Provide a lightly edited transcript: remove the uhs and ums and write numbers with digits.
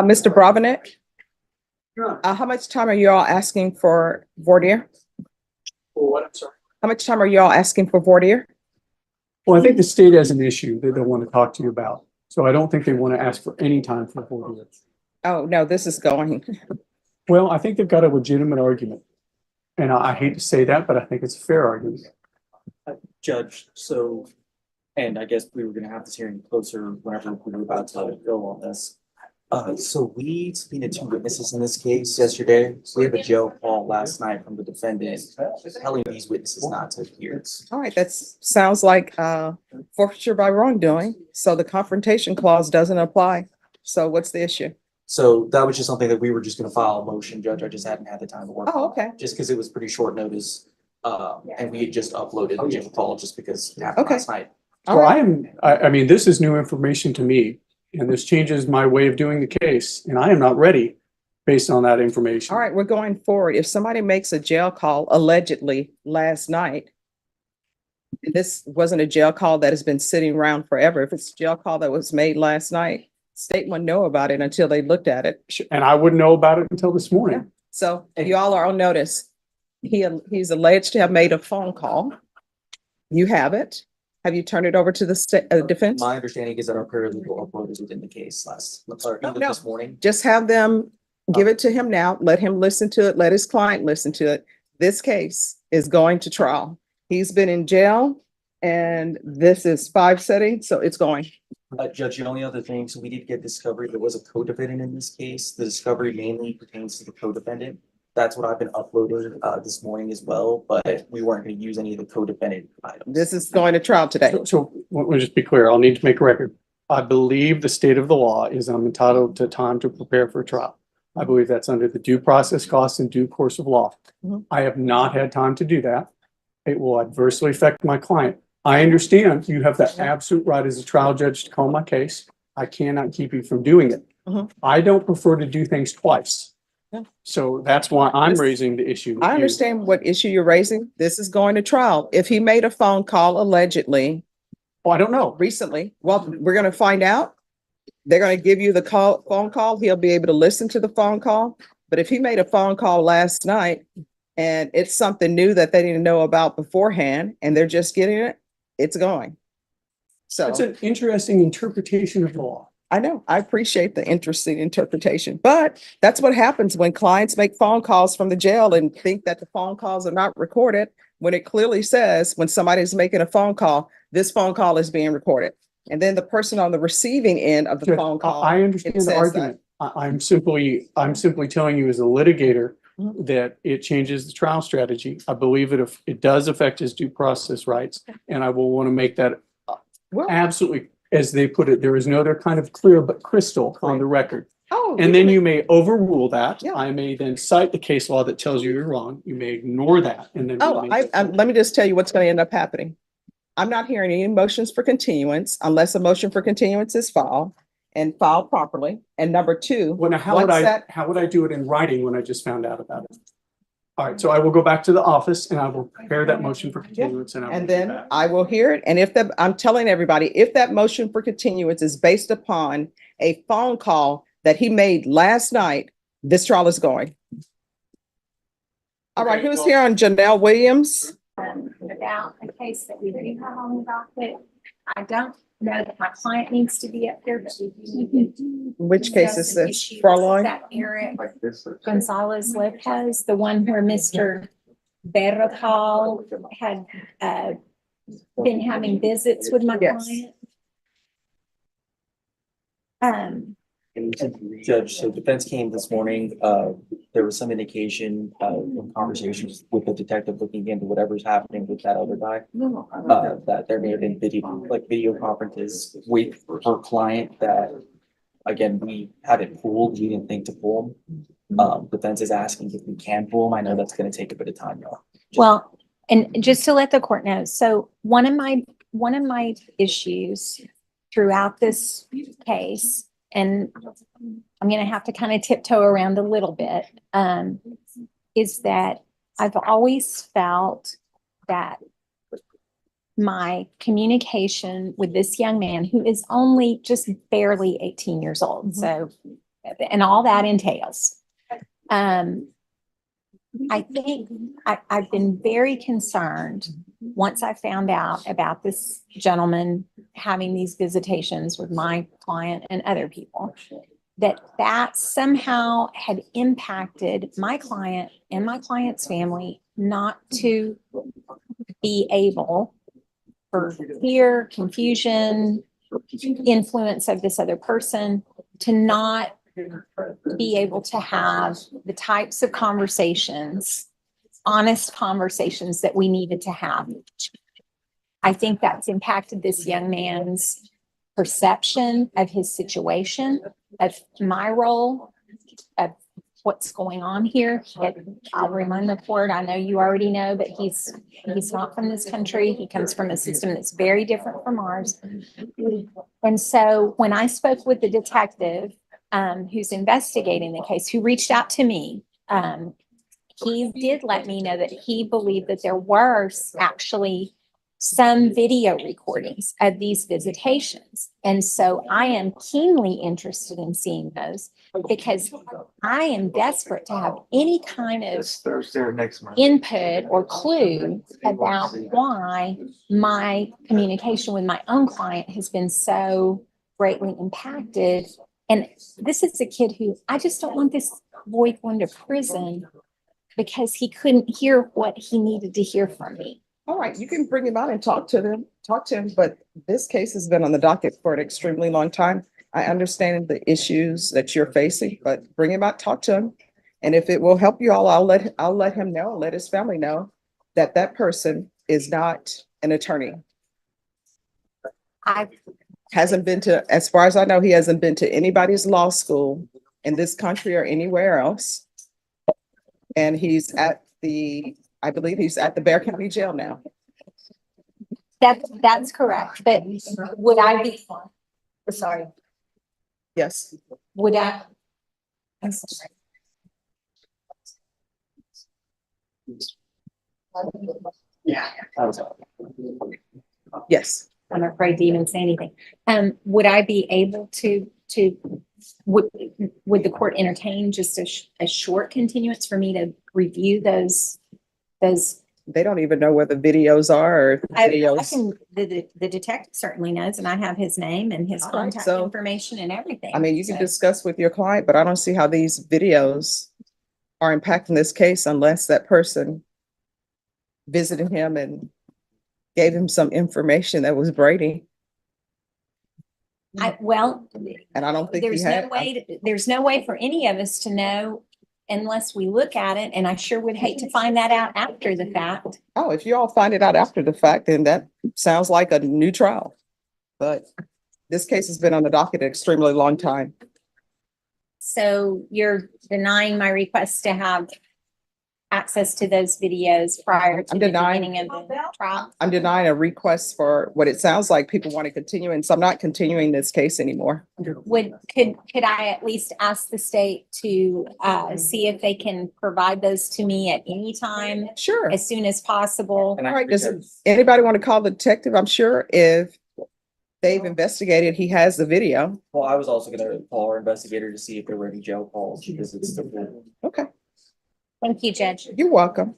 Mr. Bravenik, how much time are you all asking for voir dire? What? I'm sorry. How much time are you all asking for voir dire? Well, I think the state has an issue that they want to talk to you about. So I don't think they want to ask for any time for 4 years. Oh, no, this is going. Well, I think they've got a legitimate argument. And I hate to say that, but I think it's a fair argument. Judge, so, and I guess we were gonna have this hearing closer whenever we were about to go on this. So we subpoenaed 2 witnesses in this case yesterday. So we have a jail call last night from the defendant telling these witnesses not to appear. All right, that sounds like forfeiture by wrongdoing. So the confrontation clause doesn't apply. So what's the issue? So that was just something that we were just gonna file a motion, Judge. I just hadn't had the time to work. Oh, on it, okay. Just because it was pretty short notice. And we had just uploaded the jail call just because it happened Okay. last night. All Well, right. I mean, this is new information to me, and this changes my way of doing the case, and I am not ready based on that information. All right, we're going forward. If somebody makes a jail call allegedly last night, this wasn't a jail call that has been sitting around forever. If it's a jail call that was made last night, state wouldn't know about it until they looked at it. And I wouldn't know about it until this morning. So you all are on notice. He's alleged to have made a phone call. You have it. Have you turned it over to the defense? My understanding is that our paralegal uploaded it in the case or either no. this morning. Just have them give it to him now. Let him listen to it. Let his client listen to it. This case is going to trial. He's been in jail and this is 5 settings, so it's going. Judge, the only other thing, so we did get discovery. There was a co-defendant in this case. The discovery mainly pertains to the co-defendant. That's what I've been uploading this morning as well, but we weren't going to use any of the co-defendant items. This is going to trial today. So let me just be clear. I'll need to make a record. I believe the state of the law is I'm entitled to time to prepare for a trial. I believe that's under the due process costs and due course of law. Mhm. I have not had time to do that. It will adversely affect my client. I understand you have the absolute right as a trial judge to call my case. I cannot keep you from doing it. Mhm. I don't prefer to do things twice. Yeah. So that's why I'm raising the issue. with I you. understand what issue you're raising. This is going to trial. If he made a phone call allegedly Well, I don't know. recently, well, we're going to find out. They're going to give you the phone call. He'll be able to listen to the phone call. But if he made a phone call last night and it's something new that they didn't know about beforehand and they're just getting it, it's going. So It's an interesting interpretation of the law. I know, I appreciate the interesting interpretation, but that's what happens when clients make phone calls from the jail and think that the phone calls are not recorded, when it clearly says when somebody's making a phone call, this phone call is being recorded. And then the person on the receiving end of the Judge, phone call. I understand it the says argument. I'm simply telling you as a litigator Mhm. that it changes the trial strategy. I believe it does affect his due process rights, and I will want to make that Well, absolutely, as they put it, there is no other kind of clear but crystal on the record. oh, And then you may overrule that. Yeah. I may then cite the case law that tells you you're wrong. You may ignore that and then. Oh, let me just tell you what's going to end up happening. I'm not hearing any motions for continuance unless a motion for continuance is filed and filed properly. And number 2, Well, now, how would I do it in writing when I just found out about it? All right, so I will go back to the office and I will prepare that motion for continuance and I will and do then that. I will hear it. And if I'm telling everybody, if that motion for continuance is based upon a phone call that he made last night, this trial is going. All right, who's here on Janelle Williams? About a case that we do have on the docket. I don't know that my client needs to be up there, but we do need to. Which case is discuss an this? issue Fräulein? That Eric Gonzalez Lopez, the one where Mr. Berrocal had been having visits with my Yes. client. Judge, so defense came this morning. There was some indication in conversations with the detective looking into whatever's happening with that other guy. That there may have been video conferences with her client that, again, we haven't pulled. We didn't think to pull them. Defense is asking if we can pull them. I know that's going to take a bit of time, though. Well, and just to let the court know, so one of my issues throughout this case, and I'm going to have to kind of tiptoe around a little bit, is that I've always felt that my communication with this young man, who is only just barely 18 years old, so and all that entails. I think I've been very concerned once I found out about this gentleman having these visitations with my client and other people, that somehow had impacted my client and my client's family not to be able, for fear, confusion, influence of this other person, to not be able to have the types of conversations, honest conversations that we needed to have. I think that's impacted this young man's perception of his situation, of my role, of what's going on here. I'll remind the court, I know you already know, but he's not from this country. He comes from a system that's very different from ours. And so when I spoke with the detective who's investigating the case, who reached out to me, he did let me know that he believed that there were actually some video recordings of these visitations. And so I am keenly interested in seeing those because I am desperate to have any kind of Thursday or next month. input or clue about why my communication with my own client has been so greatly impacted. And this is a kid who, I just don't want this boy going to prison because he couldn't hear what he needed to hear from me. All right, you can bring him out and talk to him, but this case has been on the docket for an extremely long time. I understand the issues that you're facing, but bring him out, talk to him. And if it will help you all, I'll let him know, let his family know that that person is not an attorney. Hasn't been to, as far as I know, he hasn't been to anybody's law school in this country or anywhere else. And he's I believe he's at the Bear County Jail now. That's correct. But would I be, sorry, Yes. would I? I'm sorry. Yeah. Yes. I'm afraid to even say anything. Would I be able to, would the court entertain just a short continuance for me to review those? They don't even know where the videos are or I videos. can, the detective certainly knows, and I have his name and his All right, contact so, information and everything. I mean, you can So, discuss with your client, but I don't see how these videos are impacting this case unless that person visited him and gave him some information that was Brady. well, And I don't think he there's had. no way, there's no way for any of us to know unless we look at it, and I sure would hate to find that out after the fact. Oh, if you all find it out after the fact, then that sounds like a new trial. But this case has been on the docket an extremely long time. So you're denying my request to have access to those videos prior to I'm the denying- beginning of the trial? I'm denying a request for what it sounds like people want to continue, and so I'm not continuing this case anymore. Could I at least ask the state to see if they can provide those to me at any time, Sure. as soon as possible? And I All right, does appreciate- anybody want to call the detective? I'm sure if they've investigated, he has the video. Well, I was also gonna call our investigator to see if there were any jail calls because it's still. Okay, Thank you, Judge. you're welcome.